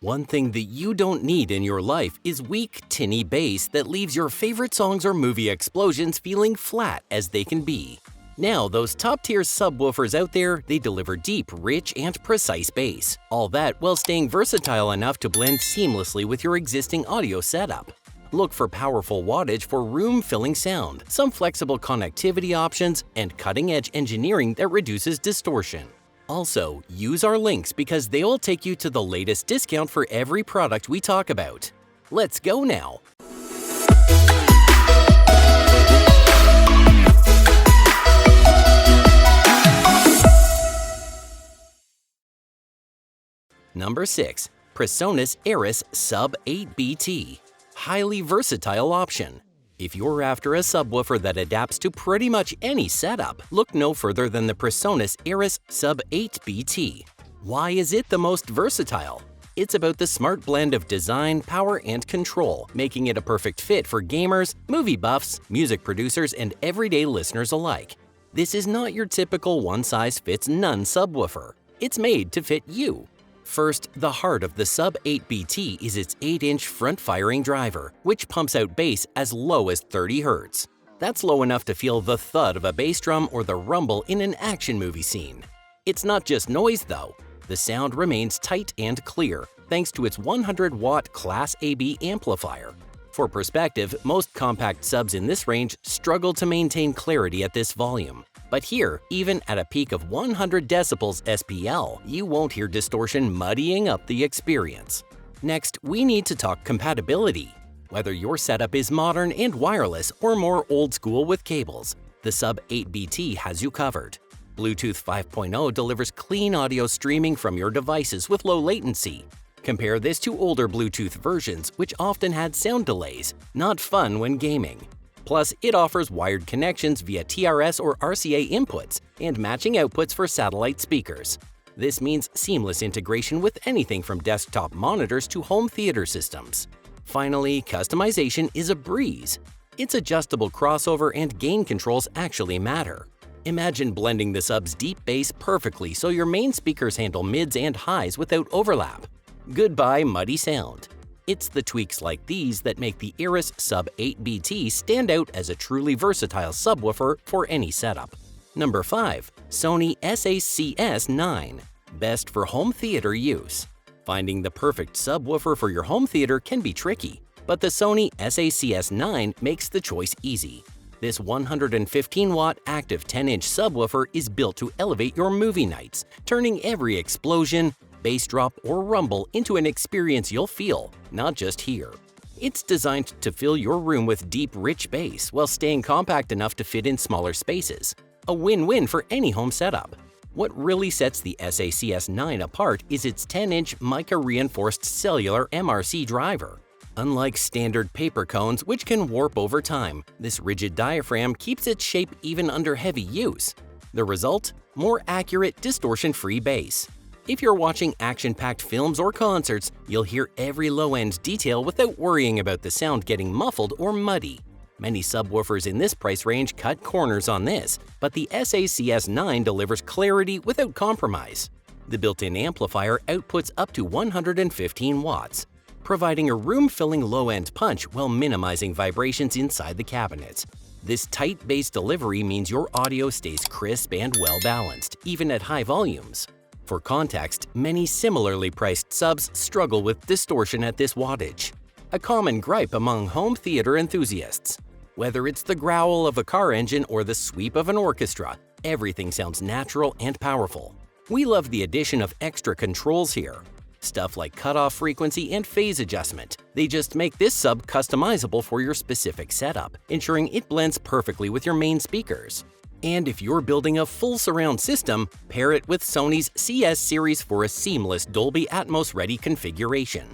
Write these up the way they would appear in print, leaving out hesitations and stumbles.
One thing that you don't need in your life is weak, tinny bass that leaves your favorite songs or movie explosions feeling flat as they can be. Now, those top-tier subwoofers out there, they deliver deep, rich, and precise bass. All that while staying versatile enough to blend seamlessly with your existing audio setup. Look for powerful wattage for room-filling sound, some flexible connectivity options, and cutting-edge engineering that reduces distortion. Also, use our links because they will take you to the latest discount for every product we talk about. Let's go now! Number 6. Presonus Eris Sub 8BT. Highly versatile option. If you're after a subwoofer that adapts to pretty much any setup, look no further than the Presonus Eris Sub 8BT. Why is it the most versatile? It's about the smart blend of design, power, and control, making it a perfect fit for gamers, movie buffs, music producers, and everyday listeners alike. This is not your typical one-size-fits-none subwoofer. It's made to fit you. First, the heart of the Sub 8BT is its 8-inch front-firing driver, which pumps out bass as low as 30 Hz. That's low enough to feel the thud of a bass drum or the rumble in an action movie scene. It's not just noise, though. The sound remains tight and clear, thanks to its 100-watt Class AB amplifier. For perspective, most compact subs in this range struggle to maintain clarity at this volume. But here, even at a peak of 100 decibels SPL, you won't hear distortion muddying up the experience. Next, we need to talk compatibility. Whether your setup is modern and wireless or more old school with cables, the Sub 8BT has you covered. Bluetooth 5.0 delivers clean audio streaming from your devices with low latency. Compare this to older Bluetooth versions, which often had sound delays, not fun when gaming. Plus, it offers wired connections via TRS or RCA inputs and matching outputs for satellite speakers. This means seamless integration with anything from desktop monitors to home theater systems. Finally, customization is a breeze. Its adjustable crossover and gain controls actually matter. Imagine blending the sub's deep bass perfectly so your main speakers handle mids and highs without overlap. Goodbye muddy sound. It's the tweaks like these that make the Eris Sub 8BT stand out as a truly versatile subwoofer for any setup. Number 5. Sony SACS9. Best for home theater use. Finding the perfect subwoofer for your home theater can be tricky, but the Sony SACS9 makes the choice easy. This 115-watt active 10-inch subwoofer is built to elevate your movie nights, turning every explosion, bass drop, or rumble into an experience you'll feel, not just hear. It's designed to fill your room with deep, rich bass while staying compact enough to fit in smaller spaces. A win-win for any home setup. What really sets the SACS9 apart is its 10-inch mica-reinforced cellular MRC driver. Unlike standard paper cones, which can warp over time, this rigid diaphragm keeps its shape even under heavy use. The result? More accurate, distortion-free bass. If you're watching action-packed films or concerts, you'll hear every low-end detail without worrying about the sound getting muffled or muddy. Many subwoofers in this price range cut corners on this, but the SACS9 delivers clarity without compromise. The built-in amplifier outputs up to 115 watts, providing a room-filling low-end punch while minimizing vibrations inside the cabinets. This tight bass delivery means your audio stays crisp and well-balanced, even at high volumes. For context, many similarly priced subs struggle with distortion at this wattage, a common gripe among home theater enthusiasts. Whether it's the growl of a car engine or the sweep of an orchestra, everything sounds natural and powerful. We love the addition of extra controls here. Stuff like cutoff frequency and phase adjustment. They just make this sub customizable for your specific setup, ensuring it blends perfectly with your main speakers. And if you're building a full surround system, pair it with Sony's CS series for a seamless Dolby Atmos-ready configuration.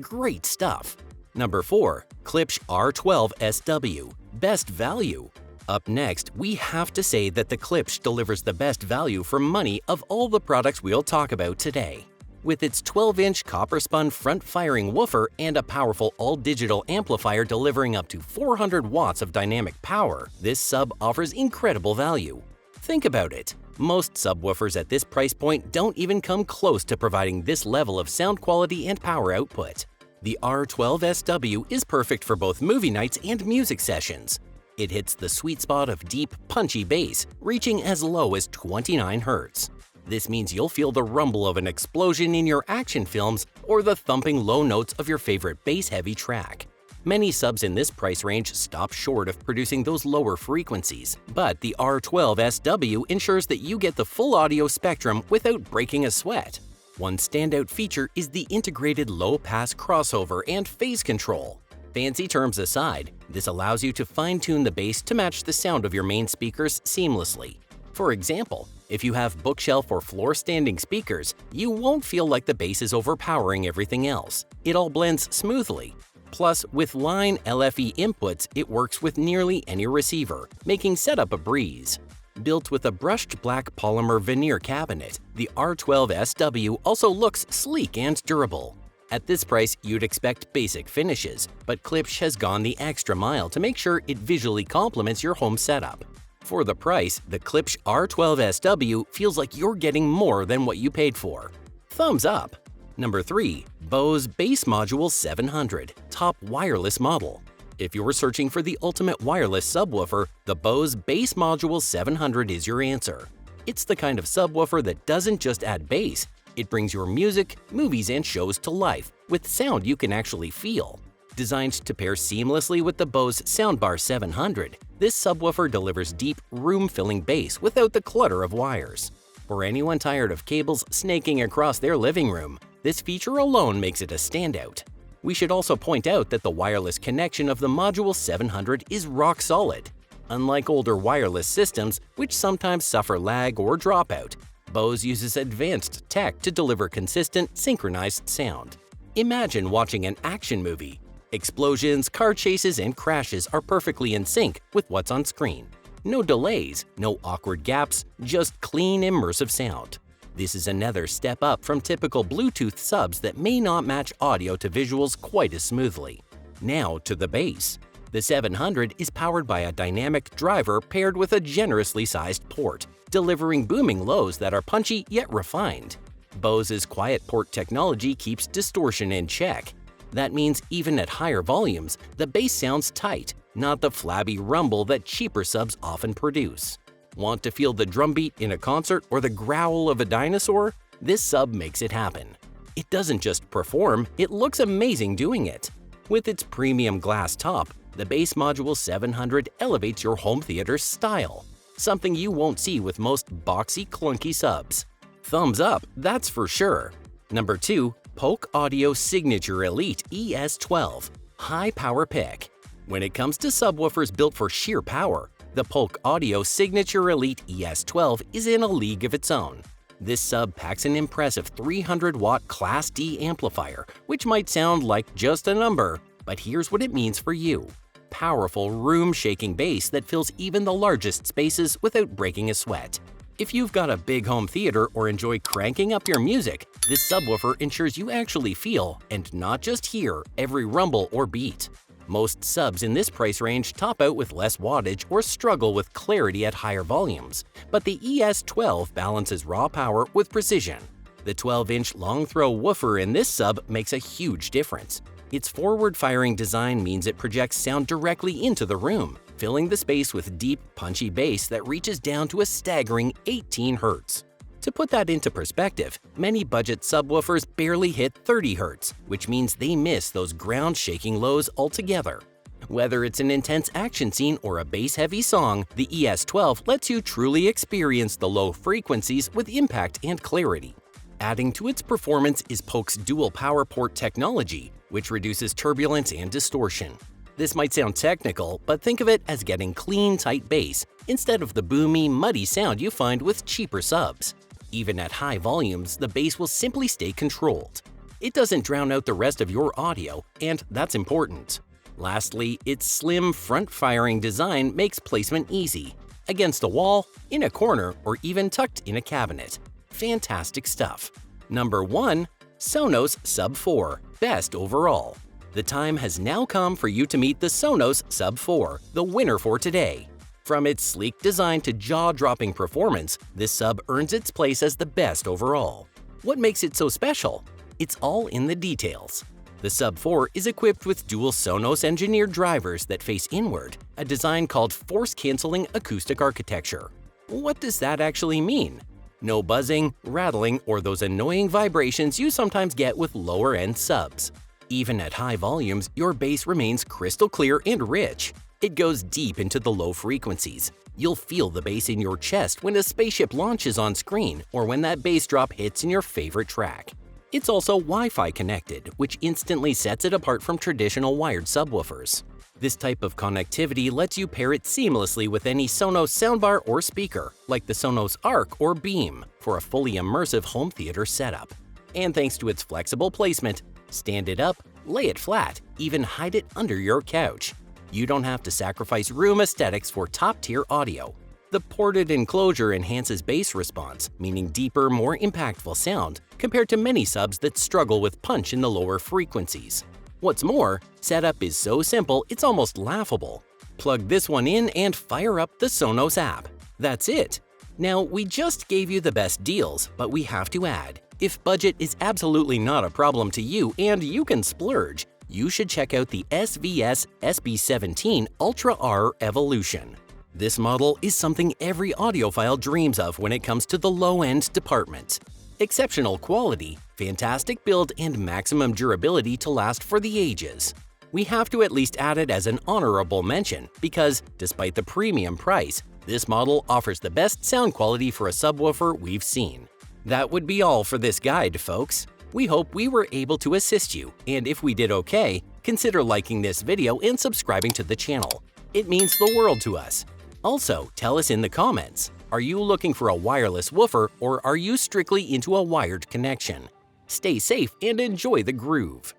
Great stuff! Number 4. Klipsch R-12SW. Best value. Up next, we have to say that the Klipsch delivers the best value for money of all the products we'll talk about today. With its 12-inch copper-spun front-firing woofer and a powerful all-digital amplifier delivering up to 400 watts of dynamic power, this sub offers incredible value. Think about it. Most subwoofers at this price point don't even come close to providing this level of sound quality and power output. The R-12SW is perfect for both movie nights and music sessions. It hits the sweet spot of deep, punchy bass, reaching as low as 29 Hz. This means you'll feel the rumble of an explosion in your action films or the thumping low notes of your favorite bass-heavy track. Many subs in this price range stop short of producing those lower frequencies, but the R-12SW ensures that you get the full audio spectrum without breaking a sweat. One standout feature is the integrated low-pass crossover and phase control. Fancy terms aside, this allows you to fine-tune the bass to match the sound of your main speakers seamlessly. For example, if you have bookshelf or floor-standing speakers, you won't feel like the bass is overpowering everything else. It all blends smoothly. Plus, with line LFE inputs, it works with nearly any receiver, making setup a breeze. Built with a brushed black polymer veneer cabinet, the R-12SW also looks sleek and durable. At this price, you'd expect basic finishes, but Klipsch has gone the extra mile to make sure it visually complements your home setup. For the price, the Klipsch R-12SW feels like you're getting more than what you paid for. Thumbs up! Number 3. Bose Bass Module 700 Top Wireless Model. If you're searching for the ultimate wireless subwoofer, the Bose Bass Module 700 is your answer. It's the kind of subwoofer that doesn't just add bass, it brings your music, movies, and shows to life with sound you can actually feel. Designed to pair seamlessly with the Bose Soundbar 700, this subwoofer delivers deep, room-filling bass without the clutter of wires. For anyone tired of cables snaking across their living room, this feature alone makes it a standout. We should also point out that the wireless connection of the Module 700 is rock solid. Unlike older wireless systems, which sometimes suffer lag or dropout, Bose uses advanced tech to deliver consistent, synchronized sound. Imagine watching an action movie. Explosions, car chases, and crashes are perfectly in sync with what's on screen. No delays, no awkward gaps, just clean, immersive sound. This is another step up from typical Bluetooth subs that may not match audio to visuals quite as smoothly. Now to the bass. The 700 is powered by a dynamic driver paired with a generously sized port, delivering booming lows that are punchy yet refined. Bose's quiet port technology keeps distortion in check. That means even at higher volumes, the bass sounds tight, not the flabby rumble that cheaper subs often produce. Want to feel the drumbeat in a concert or the growl of a dinosaur? This sub makes it happen. It doesn't just perform, it looks amazing doing it. With its premium glass top, the Bass Module 700 elevates your home theater's style, something you won't see with most boxy, clunky subs. Thumbs up, that's for sure. Number 2. Polk Audio Signature Elite ES12 High Power Pick. When it comes to subwoofers built for sheer power, the Polk Audio Signature Elite ES12 is in a league of its own. This sub packs an impressive 300-watt Class D amplifier, which might sound like just a number, but here's what it means for you. Powerful, room-shaking bass that fills even the largest spaces without breaking a sweat. If you've got a big home theater or enjoy cranking up your music, this subwoofer ensures you actually feel, and not just hear, every rumble or beat. Most subs in this price range top out with less wattage or struggle with clarity at higher volumes, but the ES12 balances raw power with precision. The 12-inch long-throw woofer in this sub makes a huge difference. Its forward-firing design means it projects sound directly into the room, filling the space with deep, punchy bass that reaches down to a staggering 18 Hz. To put that into perspective, many budget subwoofers barely hit 30 Hz, which means they miss those ground-shaking lows altogether. Whether it's an intense action scene or a bass-heavy song, the ES12 lets you truly experience the low frequencies with impact and clarity. Adding to its performance is Polk's dual power port technology, which reduces turbulence and distortion. This might sound technical, but think of it as getting clean, tight bass instead of the boomy, muddy sound you find with cheaper subs. Even at high volumes, the bass will simply stay controlled. It doesn't drown out the rest of your audio, and that's important. Lastly, its slim, front-firing design makes placement easy. Against a wall, in a corner, or even tucked in a cabinet. Fantastic stuff. Number 1. Sonos Sub 4 Best Overall. The time has now come for you to meet the Sonos Sub 4, the winner for today. From its sleek design to jaw-dropping performance, this sub earns its place as the best overall. What makes it so special? It's all in the details. The Sub 4 is equipped with dual Sonos engineered drivers that face inward, a design called force-canceling acoustic architecture. What does that actually mean? No buzzing, rattling, or those annoying vibrations you sometimes get with lower-end subs. Even at high volumes, your bass remains crystal clear and rich. It goes deep into the low frequencies. You'll feel the bass in your chest when a spaceship launches on screen or when that bass drop hits in your favorite track. It's also Wi-Fi connected, which instantly sets it apart from traditional wired subwoofers. This type of connectivity lets you pair it seamlessly with any Sonos soundbar or speaker, like the Sonos Arc or Beam, for a fully immersive home theater setup. And thanks to its flexible placement, stand it up, lay it flat, even hide it under your couch. You don't have to sacrifice room aesthetics for top-tier audio. The ported enclosure enhances bass response, meaning deeper, more impactful sound, compared to many subs that struggle with punch in the lower frequencies. What's more, setup is so simple it's almost laughable. Plug this one in and fire up the Sonos app. That's it! Now, we just gave you the best deals, but we have to add, if budget is absolutely not a problem to you and you can splurge, you should check out the SVS SB17 Ultra R Evolution. This model is something every audiophile dreams of when it comes to the low-end department. Exceptional quality, fantastic build, and maximum durability to last for the ages. We have to at least add it as an honorable mention because, despite the premium price, this model offers the best sound quality for a subwoofer we've seen. That would be all for this guide, folks. We hope we were able to assist you, and if we did okay, consider liking this video and subscribing to the channel. It means the world to us. Also, tell us in the comments, are you looking for a wireless woofer or are you strictly into a wired connection? Stay safe and enjoy the groove!